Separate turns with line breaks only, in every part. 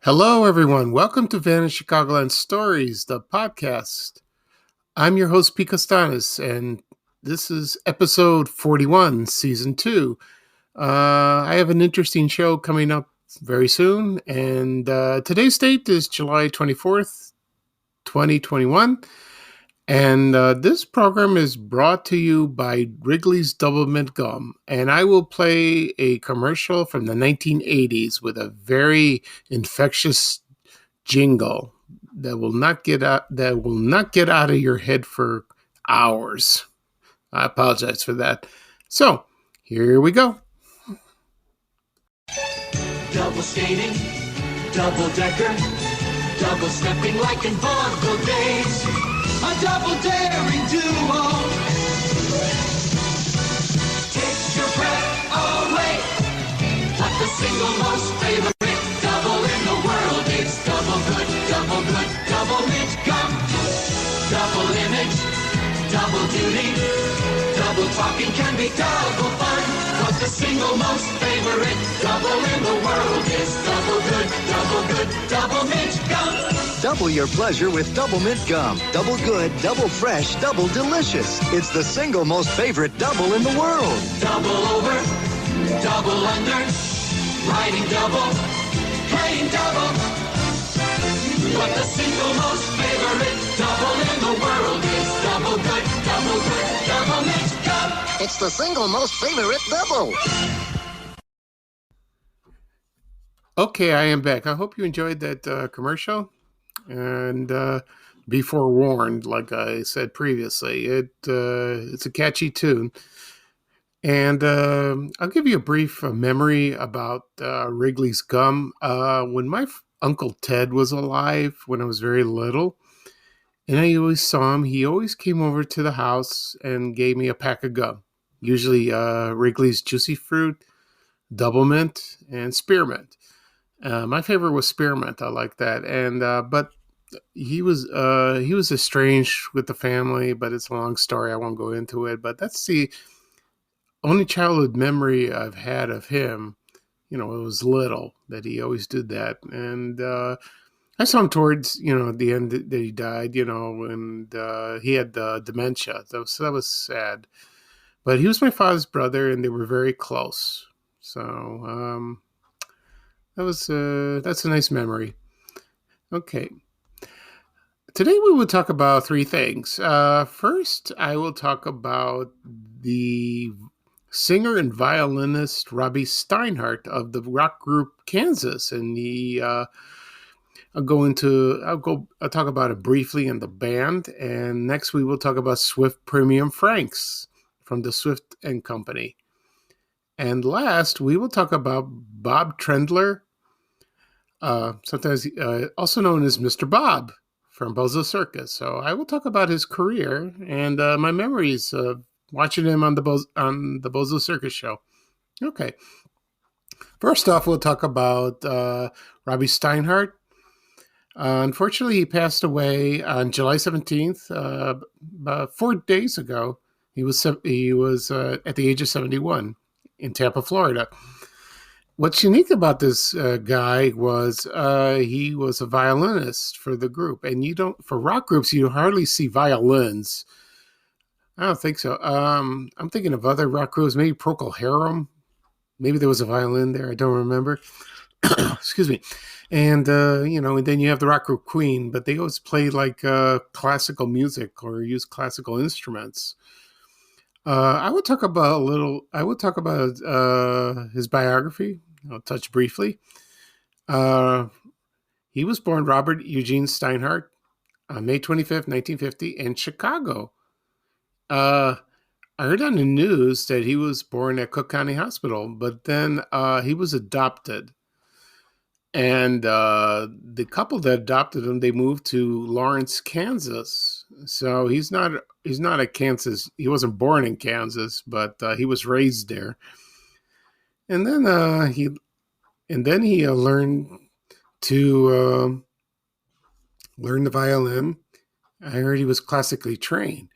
Hello, everyone. Welcome to Vanished Chicagoland Stories, the podcast. I'm your host, Pete Costanis, and this is episode 41, season 2. I have an interesting show coming up very soon, and today's date is July 24th, 2021. And this program is brought to you by Wrigley's Double Mint Gum. And I will play a commercial from the 1980s with a very infectious jingle that will not get out of your head for hours. I apologize for that. So, here we go.
Double skating, double decker, double stepping like in vaudeville days. A double daring duo. Take your breath away. What the single most favorite double in the world is. Double good, double mint gum. Double image, double duty. Double talking can be double fun. What the single most favorite double in the world is. Double good, double mint gum.
Double your pleasure with Double Mint Gum. Double good, double fresh, double delicious. It's the single most favorite double in the world.
Double over, double under, riding double, playing double. But the single most favorite double in the world is double good, double mint gum.
It's the single most favorite double.
Okay, I am back. I hope you enjoyed that commercial. And be forewarned, like I said previously, it's a catchy tune. And I'll give you a brief memory about Wrigley's Gum. When my Uncle Ted was alive, when I was very little, and I always saw him, he always came over to the house and gave me a pack of gum. Usually Wrigley's Juicy Fruit, Double Mint, and Spearmint. My favorite was Spearmint. I like that, and but he was estranged with the family. But it's a long story. I won't go into it. But that's the only childhood memory I've had of him. You know, it was little that he always did that, and I saw him towards the end that he died. And he had dementia. So that was sad. But he was my father's brother, and they were very close. So. That's a nice memory. Okay. Today we will talk about three things. First, I will talk about the singer and violinist Robbie Steinhardt of the rock group Kansas, and I'll talk about it briefly in the band, and next we will talk about Swift Premium Franks from the Swift and Company. And last, we will talk about Bob Trendler, sometimes also known as Mr. Bob from Bozo Circus. So I will talk about his career and my memories of watching him on the Bozo Circus show. Okay. First off, we'll talk about Robbie Steinhardt. Unfortunately, he passed away on July 17th, about 4 days ago. He was at the age of 71. In Tampa, Florida. What's unique about this guy was he was a violinist for the group, and for rock groups you hardly see violins. I don't think so. I'm thinking of other rock groups, maybe Procol Harum. Maybe there was a violin there. I don't remember. Excuse me. And and then you have the rock group Queen, but they always play like classical music or use classical instruments. I will talk about his biography. I'll touch briefly. He was born Robert Eugene Steinhardt on May 25th, 1950 in Chicago. I heard on the news that he was born at Cook County Hospital, but then he was adopted. And the couple that adopted him, they moved to Lawrence, Kansas. So he's not a Kansas. He wasn't born in Kansas, but he was raised there. And then he learned to learn the violin. I heard he was classically trained.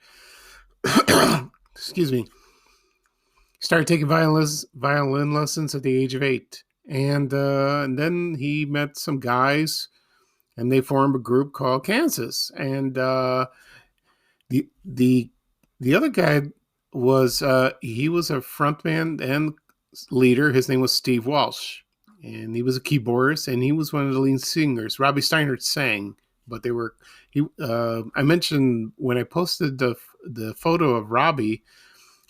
Excuse me. Started taking violin lessons at the age of 8. and then he met some guys, and they formed a group called Kansas. And the the the other guy was he was a frontman and leader. His name was Steve Walsh, and he was a keyboardist, and he was one of the lead singers. Robbie Steinhardt sang, but they were he. I mentioned when I posted the photo of Robbie,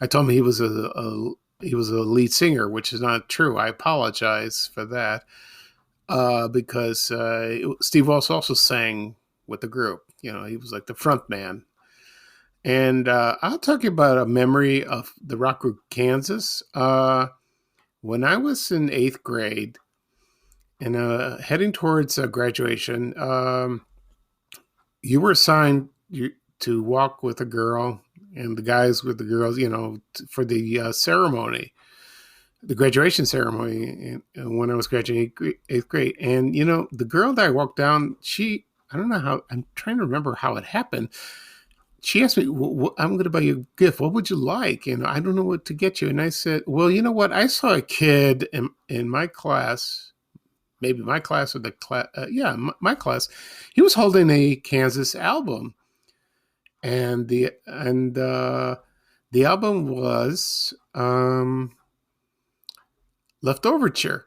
I told him he was a lead singer, which is not true. I apologize for that because Steve Walsh also sang with the group. You know, he was like the front man. And I'll talk about a memory of the rock group Kansas. When I was in eighth grade and heading towards graduation, you were assigned to walk with a girl and the guys with the girls, you know, for the ceremony, the graduation ceremony when I was graduating eighth grade. And, you know, the girl that I walked down, I don't know how, I'm trying to remember how it happened. She asked me, I'm going to buy you a gift. What would you like? And I don't know what to get you. And I said, well, you know what? I saw a kid in my class, maybe my class or the class. My class. He was holding a Kansas album. And the album was Leftoverture.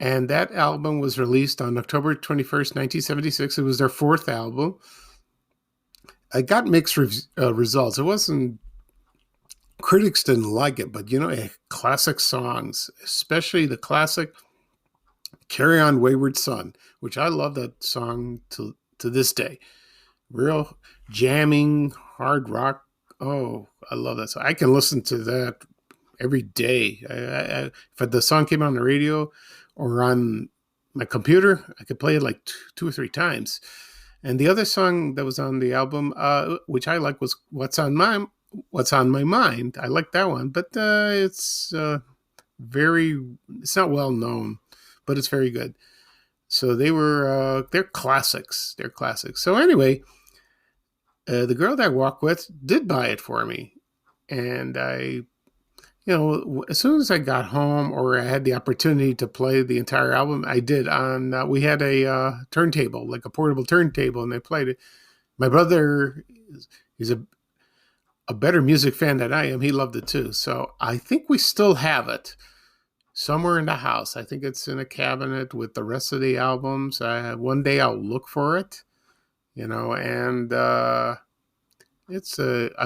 And that album was released on October 21st, 1976. It was their fourth album. I got mixed results. It wasn't, critics didn't like it, but you know, classic songs, especially the classic Carry On Wayward Son, which I love that song to this day. Real jamming, hard rock. Oh, I love that song. I can listen to that every day. If the song came on the radio or on my computer, I could play it like two or three times. And the other song that was on the album, which I like, was What's on My Mind. I like that one, but it's not well known, but it's very good. So they're classics. They're classics. So anyway, the girl that I walked with did buy it for me. And as soon as I got home or I had the opportunity to play the entire album, I did. We had a turntable, like a portable turntable, and I played it. My brother is a better music fan than I am. He loved it too. So I think we still have it somewhere in the house. I think it's in a cabinet with the rest of the albums. One day I'll look for it, and I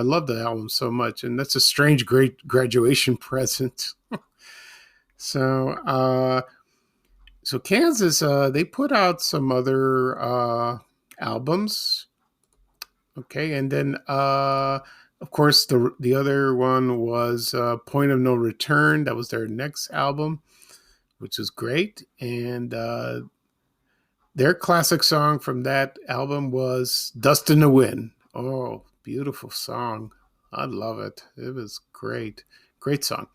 love the album so much, and that's a strange, great graduation present. So Kansas, they put out some other albums. Okay, and then of course the other one was Point of No Return. That was their next album, which was great, and their classic song from that album was Dust in the Wind. Oh, beautiful song. I love it. It was great. Great song.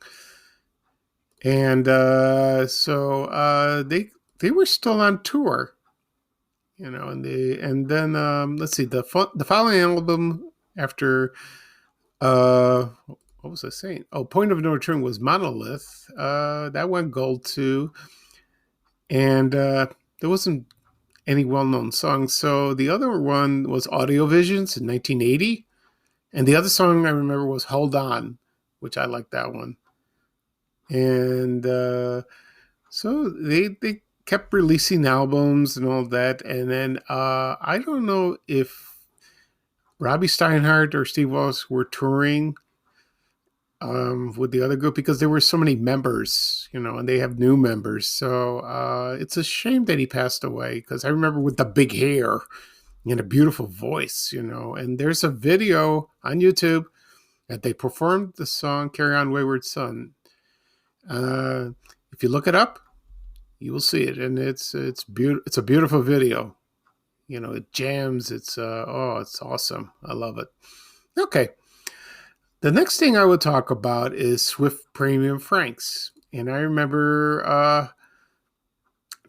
And so they were still on tour, and then let's see, the following album after what was I saying? Oh, Point of No Return was Monolith. That went gold too. And there wasn't any well-known songs. So the other one was Audio Visions in 1980. And the other song I remember was Hold On, which I like that one. And so they kept releasing albums and all that. And then I don't know if Robbie Steinhardt or Steve Walsh were touring with the other group, because there were so many members, and they have new members. So it's a shame that he passed away, because I remember with the big hair and a beautiful voice, and there's a video on YouTube that they performed the song Carry On Wayward Son. If you look it up, you will see it. And it's a beautiful video. It jams. It's awesome. I love it. Okay. The next thing I would talk about is Swift Premium Franks. And I remember, I'm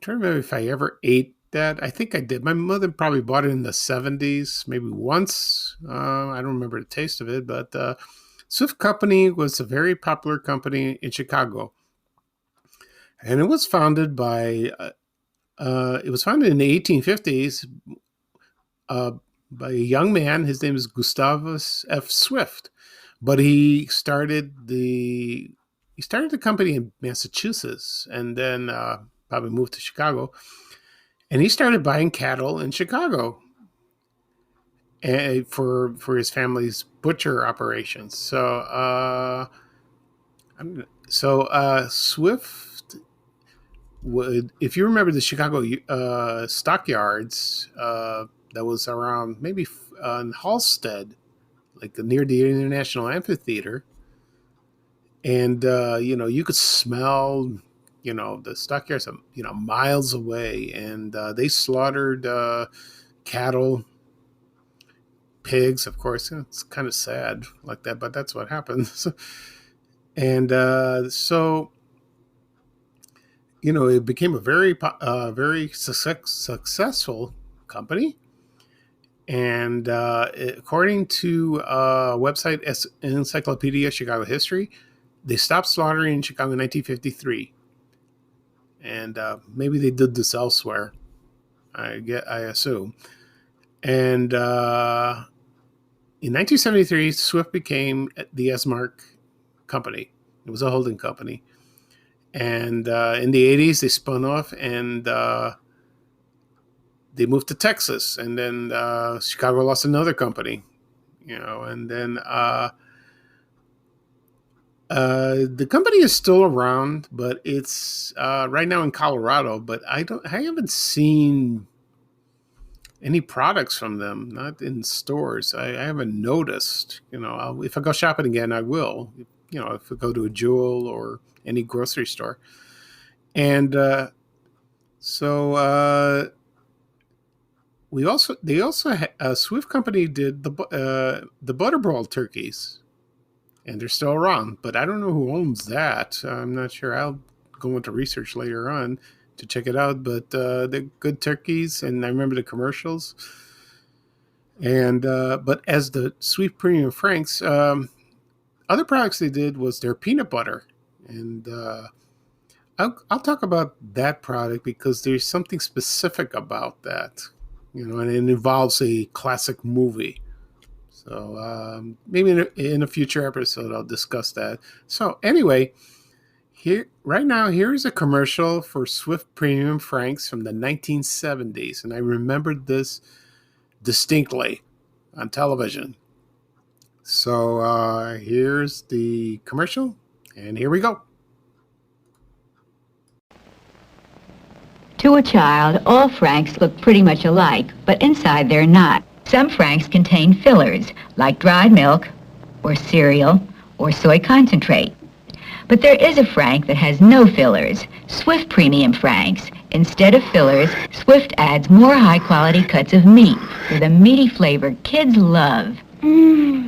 trying to remember if I ever ate that. I think I did. My mother probably bought it in the 70s, maybe once. I don't remember the taste of it, but Swift Company was a very popular company in Chicago. and it was founded by it was founded in the 1850s uh, by a young man. His name is Gustavus F. Swift, but he started the company in Massachusetts, and then probably moved to Chicago, and he started buying cattle in Chicago for his family's butcher operations. Swift would, if you remember the Chicago stockyards, that was around maybe in Halstead, like near the International Amphitheater, and you could smell, the stockyards, miles away, and they slaughtered cattle, pigs, of course. It's kind of sad like that, but that's what happens. And so it became a very successful company. And according to website Encyclopedia Chicago History, they stopped slaughtering in Chicago in 1953, and maybe they did this elsewhere. I assume. And in 1973, Swift became the Esmark company. It was a holding company, and in the 80s they spun off, and they moved to Texas, and then Chicago lost another company, and then the company is still around, but it's right now in Colorado. But I haven't seen any products from them, not in stores. I haven't noticed. If I go shopping again, I will. If I go to a Jewel or any grocery store, and so they also Swift Company did the Butterball turkeys, and they're still around. But I don't know who owns that. I'm not sure. I'll go into research later on to check it out. But they're good turkeys, and I remember the commercials. And but as the Swift Premium Franks, other products they did was their peanut butter, and I'll talk about that product because there's something specific about that, and it involves a classic movie. So maybe in a future episode I'll discuss that. So anyway, here's a commercial for Swift Premium Franks from the 1970s, and I remembered this distinctly on television. So here's the commercial, and here we go.
To a child, all Franks look pretty much alike, but inside they're not. Some Franks contain fillers, like dried milk, or cereal, or soy concentrate. But there is a Frank that has no fillers, Swift Premium Franks. Instead of fillers, Swift adds more high-quality cuts of meat with a meaty flavor kids love.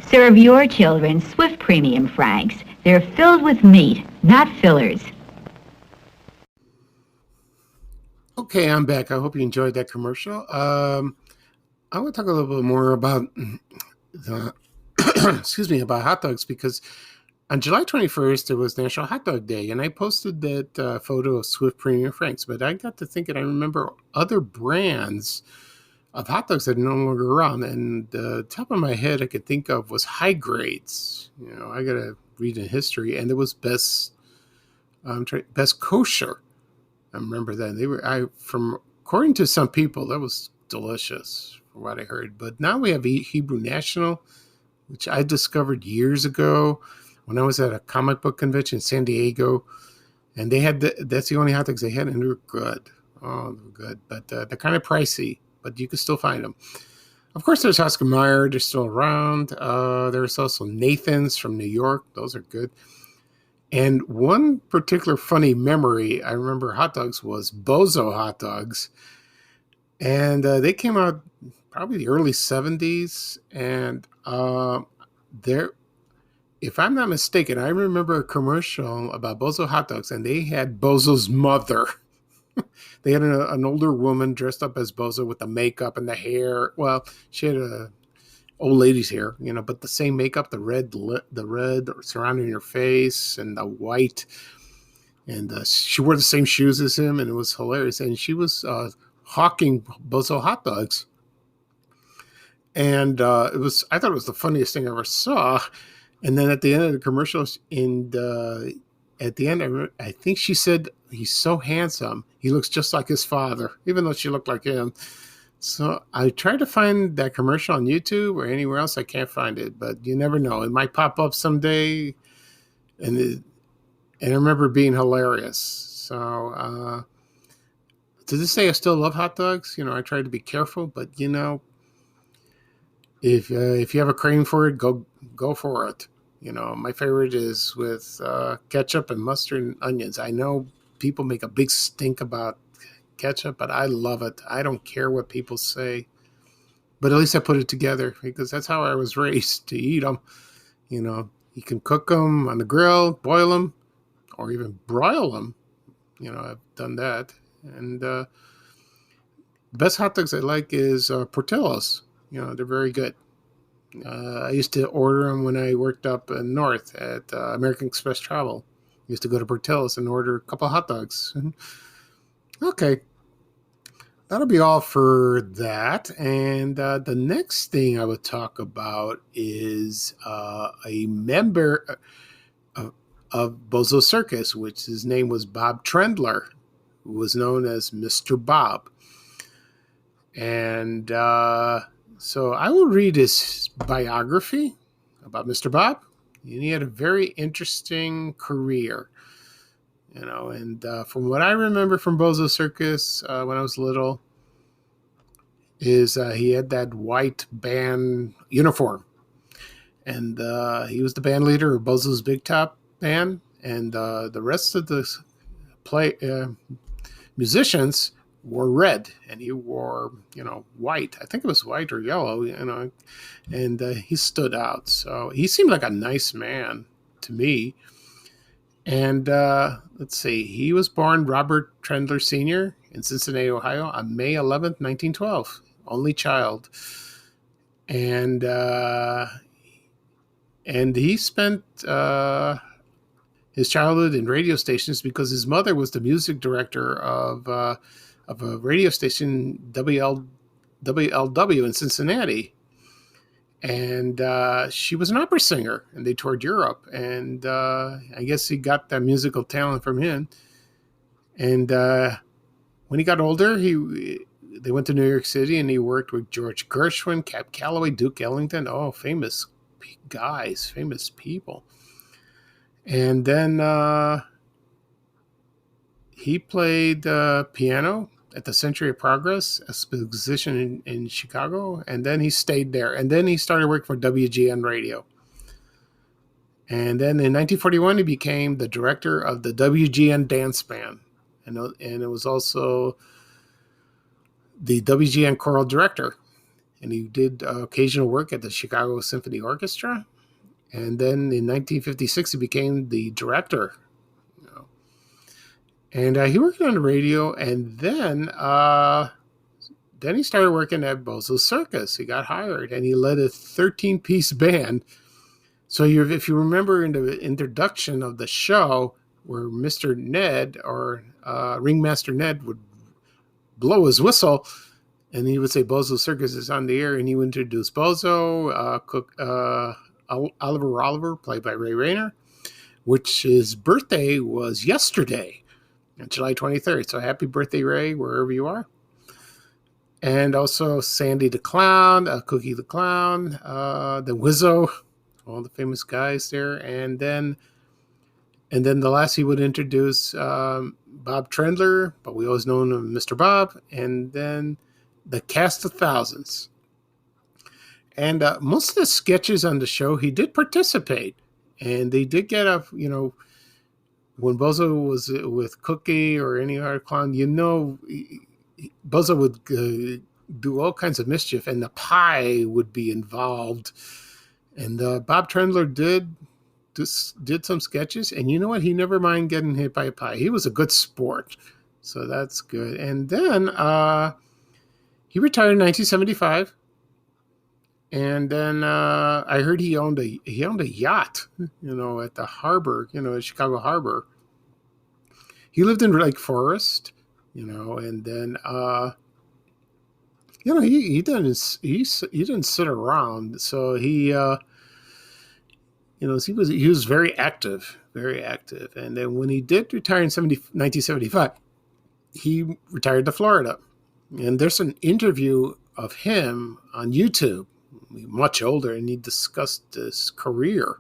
Serve your children Swift Premium Franks. They're filled with meat, not fillers.
Okay, I'm back. I hope you enjoyed that commercial. I want to talk a little bit more about the about hot dogs, because on July 21st, it was National Hot Dog Day, and I posted that photo of Swift Premium Franks, but I got to thinking, I remember other brands of hot dogs that are no longer around, and the top of my head I could think of was High Grades. I got to read in history, and there was Best Kosher. I remember that. According to some people, that was delicious from what I heard. But now we have Hebrew National, which I discovered years ago when I was at a comic book convention in San Diego, and they had that's the only hot dogs they had, and they were good. Oh, they were good, but they're kind of pricey, but you can still find them. Of course, there's Oscar Mayer. They're still around. There's also Nathan's from New York. Those are good. And one particular funny memory I remember hot dogs was Bozo hot dogs. And they came out probably the early 70s. And if I'm not mistaken, I remember a commercial about Bozo hot dogs, and they had Bozo's mother. They had an older woman dressed up as Bozo with the makeup and the hair. Well, she had a old lady's hair, but the same makeup, the red surrounding her face and the white, and she wore the same shoes as him, and it was hilarious. And she was hawking Bozo hot dogs, and I thought it was the funniest thing I ever saw. And then at the end of the commercials, at the end, I think she said, "He's so handsome. He looks just like his father," even though she looked like him. So I tried to find that commercial on YouTube or anywhere else. I can't find it, but you never know. It might pop up someday, and I remember it being hilarious. So to this day, I still love hot dogs. I try to be careful, but if you have a craving for it, go for it. My favorite is with ketchup and mustard and onions. I know people make a big stink about ketchup, but I love it. I don't care what people say, but at least I put it together because that's how I was raised to eat them. You can cook them on the grill, boil them, or even broil them. I've done that. And the best hot dogs I like is Portillo's. They're very good. I used to order them when I worked up north at American Express Travel. I used to go to Portillo's and order a couple of hot dogs. Okay. That'll be all for that. And the next thing I would talk about is a member of Bozo Circus, which his name was Bob Trendler, who was known as Mr. Bob. And so I will read his biography about Mr. Bob. And he had a very interesting career. And from what I remember from Bozo Circus when I was little, is he had that white band uniform. And he was the band leader of Bozo's Big Top Band. And the rest of the musicians wore red, and he wore, white. I think it was white or yellow, and he stood out. So he seemed like a nice man to me. And let's see, he was born Robert Trendler Sr. in Cincinnati, Ohio on May 11th, 1912. Only child. And he spent his childhood in radio stations because his mother was the music director of a radio station, WLW in Cincinnati. And she was an opera singer, and they toured Europe. And I guess he got that musical talent from him. And when he got older, they went to New York City, and he worked with George Gershwin, Cab Calloway, Duke Ellington. Oh, famous guys, famous people. And then he played piano at the Century of Progress exposition in Chicago, and then he stayed there. And then he started working for WGN Radio. And then in 1941, he became the director of the WGN Dance Band. And it was also the WGN choral director. And he did occasional work at the Chicago Symphony Orchestra. And then in 1956, he became the director. And he worked on the radio, and then he started working at Bozo Circus. He got hired, and he led a 13-piece band. So if you remember in the introduction of the show, where Mr. Ned or Ringmaster Ned would blow his whistle, and he would say Bozo Circus is on the air, and he would introduce Bozo, Oliver, played by Ray Rayner, which his birthday was yesterday, on July 23rd. So happy birthday, Ray, wherever you are. And also Sandy the Clown, Cookie the Clown, the Wizzo, all the famous guys there. And then the last he would introduce Bob Trendler, but we always know him as Mr. Bob. And then the cast of thousands. And most of the sketches on the show, he did participate. And they did get when Bozo was with Cookie or any other clown, Bozo would do all kinds of mischief, and the pie would be involved. And Bob Trendler did some sketches, and you know what? He never minded getting hit by a pie. He was a good sport, so that's good. And then he retired in 1975. And then I heard he owned a yacht, at the harbor, at Chicago Harbor. he lived in Lake Forest, and then he didn't sit around. So he was very active, very active. And then when he did retire in 1975, he retired to Florida. And there's an interview of him on YouTube, much older, and he discussed his career,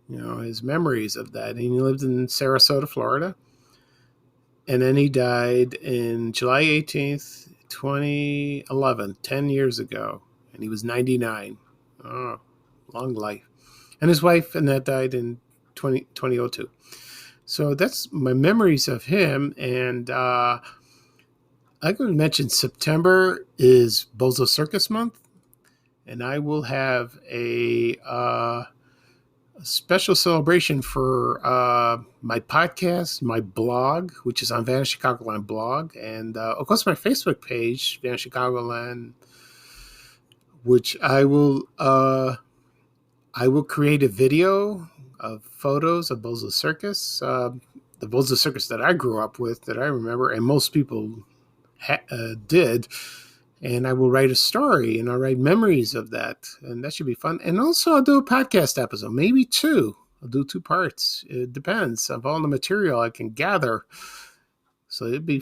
his memories of that. And he lived in Sarasota, Florida. And then he died in July 18th, 2011, 10 years ago. And he was 99. Oh, long life. And his wife, Annette, died in 2002. So that's my memories of him. And I could mention September is Bozo Circus month. And I will have a special celebration for my podcast, my blog, which is on Vanish Chicagoland blog, and of course my Facebook page, Vanish Chicagoland, which I will create a video of photos of Bozo Circus, the Bozo Circus that I grew up with, that I remember, and most people did. And I will write a story, and I'll write memories of that, and that should be fun. And also, I'll do a podcast episode, maybe two. I'll do 2 parts. It depends of all the material I can gather. So it'll be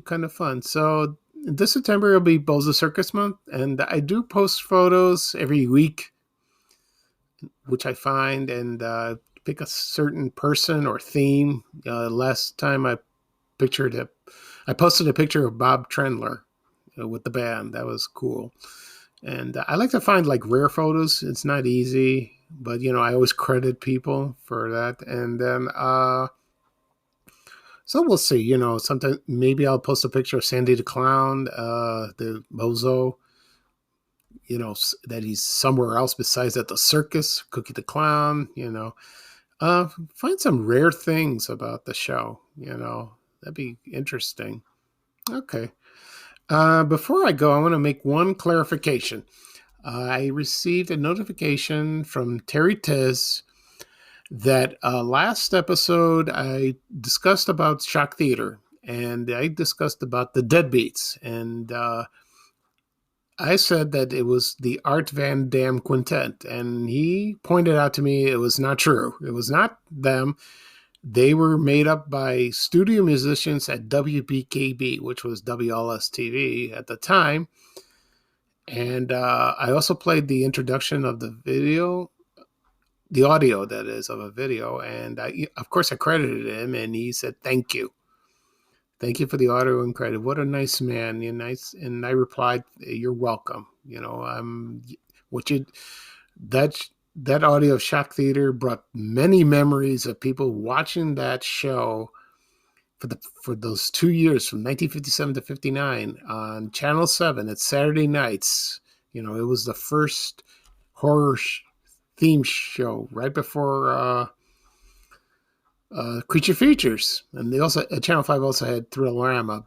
kind of fun. So this September will be Bozo Circus month, and I do post photos every week, which I find, and pick a certain person or theme. Last time I posted a picture of Bob Trendler with the band. That was cool. And I like to find like rare photos. It's not easy, but I always credit people for that. And then so we'll see. Sometimes maybe I'll post a picture of Sandy the Clown, the Bozo, that he's somewhere else besides at the circus, Cookie the Clown. Find some rare things about the show. That'd be interesting. Okay. Before I go, I want to make one clarification. I received a notification from Terry Tez that last episode I discussed about shock theater, and I discussed about the Deadbeats, and I said that it was the Art Van Dam Quintet, and he pointed out to me it was not true. It was not them. They were made up by studio musicians at WBKB, which was WLS TV at the time. And I also played the introduction of the video, the audio, that is, of a video. And of course, I credited him, and he said, "Thank you. Thank you for the audio and credit. What a nice man." And I replied, "You're welcome." That audio of Shock Theater brought many memories of people watching that show for those 2 years, from 1957 to 59, on Channel 7 at Saturday nights. It was the first horror theme show right before Creature Features, and they also Channel 5 also had Thrillerama.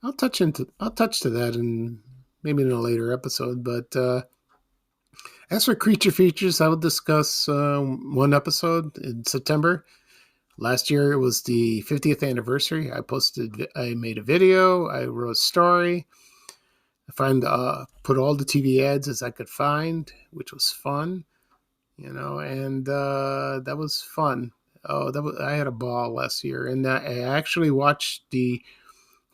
I'll touch to that in maybe in a later episode, but. As for Creature Features, I will discuss one episode in September. Last year, it was the 50th anniversary. I made a video. I wrote a story. I put all the TV ads as I could find, which was fun, and that was fun. I had a ball last year, and I actually watched the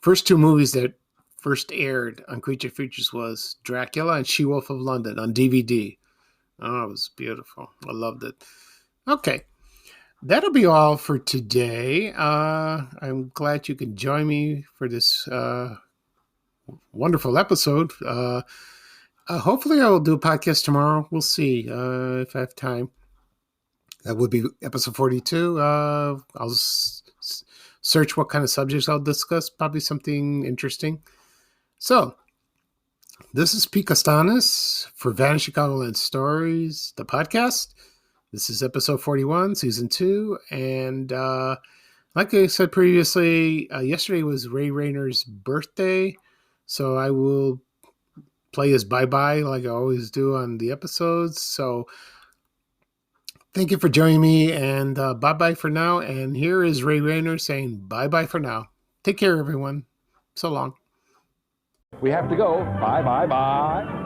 first 2 movies that first aired on Creature Features was Dracula and She-Wolf of London on DVD. Oh, it was beautiful. I loved it. Okay. That'll be all for today. I'm glad you could join me for this wonderful episode. Hopefully I will do a podcast tomorrow. We'll see if I have time. That would be episode 42. I'll search what kind of subjects I'll discuss. Probably something interesting. So, this is Pete Costanis for Vanish Chicagoland Stories, the podcast. This is episode 41, season 2. And like I said previously, yesterday was Ray Rayner's birthday. So I will play his bye-bye like I always do on the episodes. So Thank you for joining me, and bye-bye for now. And here is Ray Rayner saying bye-bye for now. Take care, everyone. So long.
We have to go. Bye, bye, bye.